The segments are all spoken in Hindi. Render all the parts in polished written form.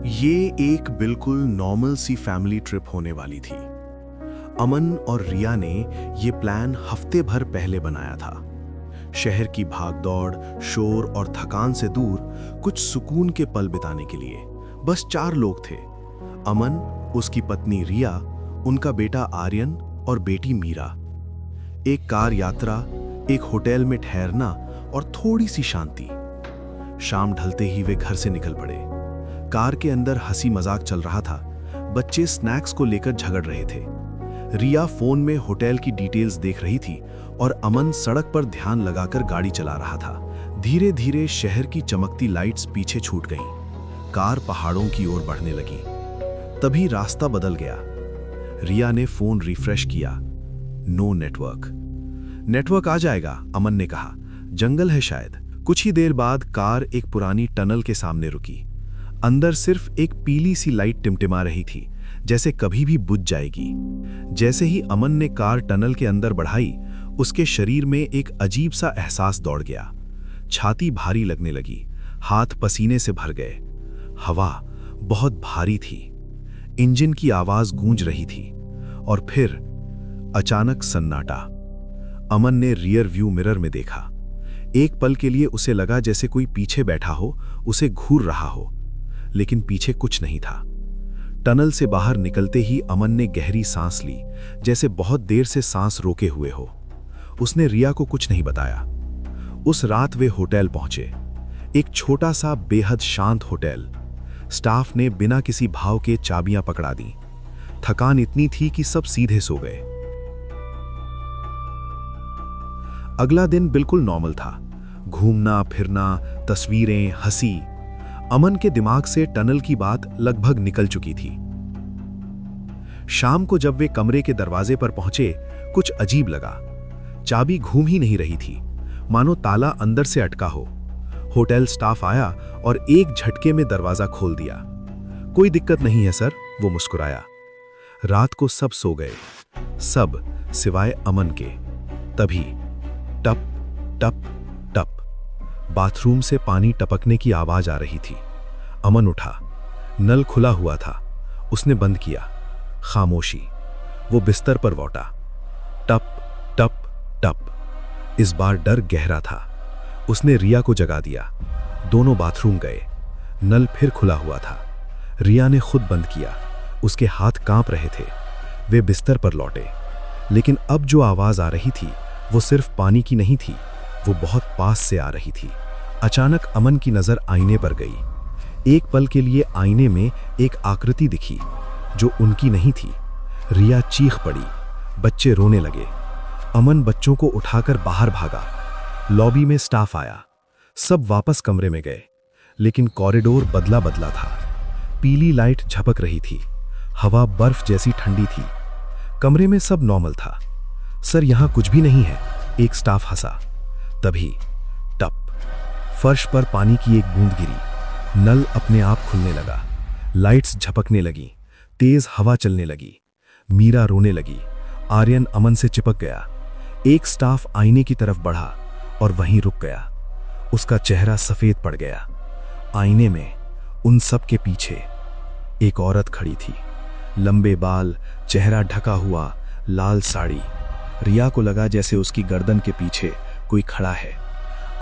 ये एक बिल्कुल नॉर्मल सी फैमिली ट्रिप होने वाली थी। अमन और रिया ने ये प्लान हफ्ते भर पहले बनाया था। शहर की भागदौड़, शोर और थकान से दूर कुछ सुकून के पल बिताने के लिए बस 4 लोग थे। अमन, उसकी पत्नी रिया, उनका बेटा आर्यन और बेटी मीरा। एक कार यात्रा, एक होटल में ठहरना और थोड़ी सी शांति। शाम ढलते ही वे घर से निकल पड़े। कार के अंदर हंसी मजाक चल रहा था। बच्चे स्नैक्स को लेकर झगड़ रहे थे। रिया फोन में होटल की डिटेल्स देख रही थी और अमन सड़क पर ध्यान लगाकर गाड़ी चला रहा था। धीरे धीरे शहर की चमकती लाइट्स पीछे छूट गईं। कार पहाड़ों की ओर बढ़ने लगी। तभी रास्ता बदल गया। रिया ने फोन रिफ्रेश किया। No network. नेटवर्क आ जाएगा, अमन ने कहा। जंगल है शायद। कुछ ही देर बाद कार एक पुरानी टनल के सामने रुकी। अंदर सिर्फ एक पीली सी लाइट टिमटिमा रही थी, जैसे कभी भी बुझ जाएगी। जैसे ही अमन ने कार टनल के अंदर बढ़ाई, उसके शरीर में एक अजीब सा एहसास दौड़ गया। छाती भारी लगने लगी, हाथ पसीने से भर गए। हवा बहुत भारी थी। इंजन की आवाज गूंज रही थी और फिर अचानक सन्नाटा। अमन ने रियर व्यू मिरर में देखा। एक पल के लिए उसे लगा जैसे कोई पीछे बैठा हो, उसे घूर रहा हो, लेकिन पीछे कुछ नहीं था। टनल से बाहर निकलते ही अमन ने गहरी सांस ली, जैसे बहुत देर से सांस रोके हुए हो। उसने रिया को कुछ नहीं बताया। उस रात वे होटल पहुंचे। एक छोटा सा बेहद शांत होटल। स्टाफ ने बिना किसी भाव के चाबियां पकड़ा दी। थकान इतनी थी कि सब सीधे सो गए। अगला दिन बिल्कुल नॉर्मल था। घूमना फिरना, तस्वीरें, हंसी। अमन के दिमाग से टनल की बात लगभग निकल चुकी थी। शाम को जब वे कमरे के दरवाजे पर पहुंचे, कुछ अजीब लगा। चाबी घूम ही नहीं रही थी, मानो ताला अंदर से अटका हो। होटल स्टाफ आया और एक झटके में दरवाजा खोल दिया। कोई दिक्कत नहीं है सर, वो मुस्कुराया। रात को सब सो गए, सब सिवाय अमन के। तभी टप टप टप बाथरूम से पानी टपकने की आवाज आ रही थी। अमन उठा। नल खुला हुआ था। उसने बंद किया। खामोशी। वो बिस्तर पर लौटा। टप टप टप। इस बार डर गहरा था। उसने रिया को जगा दिया। दोनों बाथरूम गए। नल फिर खुला हुआ था। रिया ने खुद बंद किया। उसके हाथ कांप रहे थे। वे बिस्तर पर लौटे, लेकिन अब जो आवाज आ रही थी वो सिर्फ पानी की नहीं थी, वो बहुत पास से आ रही थी। अचानक अमन की नजर आईने पर गई। एक पल के लिए आईने में एक आकृति दिखी जो उनकी नहीं थी। रिया चीख पड़ी। बच्चे रोने लगे। अमन बच्चों को उठाकर बाहर भागा। लॉबी में स्टाफ आया। सब वापस कमरे में गए, लेकिन कॉरिडोर बदला बदला था। पीली लाइट झपक रही थी। हवा बर्फ जैसी ठंडी थी। कमरे में सब नॉर्मल था। सर, यहां कुछ भी नहीं है, एक स्टाफ हंसा। तभी टप। फर्श पर पानी की एक बूंद गिरी। नल अपने आप खुलने लगा। लाइट्स झपकने लगी। तेज हवा चलने लगी। मीरा रोने लगी। आर्यन अमन से चिपक गया। एक स्टाफ आईने की तरफ बढ़ा और वहीं रुक गया। उसका चेहरा सफेद पड़ गया। आईने में उन सब के पीछे एक औरत खड़ी थी। लंबे बाल, चेहरा ढका हुआ, लाल साड़ी। रिया को लगा जैसे उसकी गर्दन के पीछे कोई खड़ा है।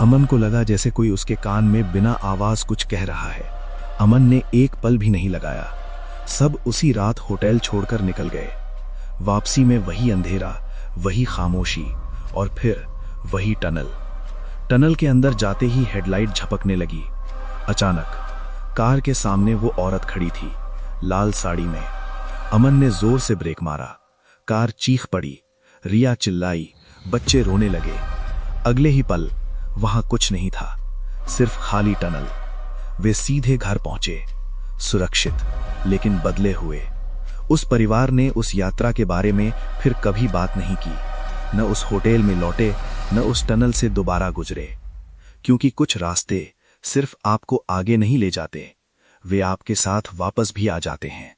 अमन को लगा जैसे कोई उसके कान में बिना आवाज कुछ कह रहा है। अमन ने एक पल भी नहीं लगाया। सब उसी रात होटल छोड़कर निकल गए। वापसी में वही अंधेरा, वही खामोशी और फिर वही टनल। टनल के अंदर जाते ही हेडलाइट झपकने लगी। अचानक कार के सामने वो औरत खड़ी थी, लाल साड़ी में। अमन ने जोर से ब्रेक मारा। कार चीख पड़ी। रिया चिल्लाई। बच्चे रोने लगे। अगले ही पल वहां कुछ नहीं था, सिर्फ खाली टनल। वे सीधे घर पहुंचे, सुरक्षित लेकिन बदले हुए। उस परिवार ने उस यात्रा के बारे में फिर कभी बात नहीं की। न उस होटल में लौटे, न उस टनल से दोबारा गुजरे, क्योंकि कुछ रास्ते सिर्फ आपको आगे नहीं ले जाते, वे आपके साथ वापस भी आ जाते हैं।